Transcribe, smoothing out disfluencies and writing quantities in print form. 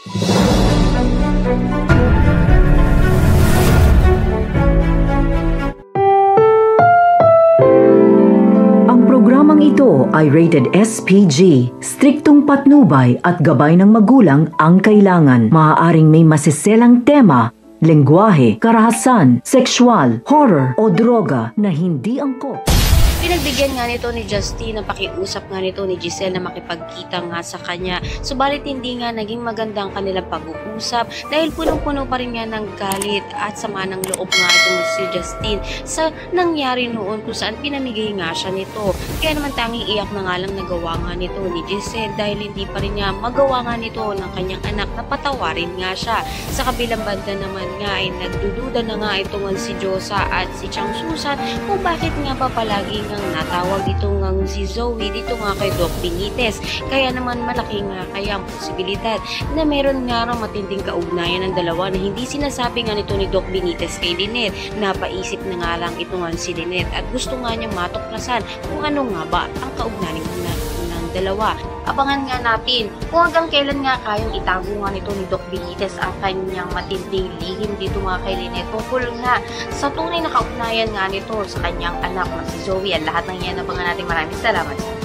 Ang programang ito ay rated SPG. Striktong patnubay at gabay ng magulang ang kailangan. Maaaring may masiselang tema, lengguwahe, karahasan, sexual, horror o droga na hindi angkop. Pinagbigyan nga nito ni Justine ang pakiusap nga nito ni Giselle na makipagkita nga sa kanya. Subalit hindi nga naging magandang kanilang pag-uusap dahil punong-puno pa rin nga ng galit at sama ng loob nga itong si Justine sa nangyari noon kung saan pinamigay nga siya nito. Kaya naman tanging iyak na nga lang nagawa nga nito ni Giselle dahil hindi pa rin niya magawa nga nito ng kanyang anak na patawarin nga siya. Sa kabilang banda naman nga ay nagdududa na nga itong si Josa at si Chang Susan kung bakit nga ba palagi nga natawag dito nga si Zoe dito nga kay Doc Benitez. Kaya naman malaki nga kaya ang posibilidad na meron nga raw matinding kaugnayan ng dalawa na hindi sinasabi nga nito ni Doc Benitez kay Lynette. Napaisip na nga lang ito nga si Lynette at gusto nga niyang matuklasan kung ano nga ba ang kaugnayan ng dalawa. Abangan nga natin kung hanggang kailan nga kayang itago nga nito ni Doc Benitez ang kanyang matinding lihim dito nga kay Lynette tungkol nga sa tunay na kaugnayan nga nito sa kanyang anak na si Zoe. At lahat ng yan abangan natin. Maraming salamat.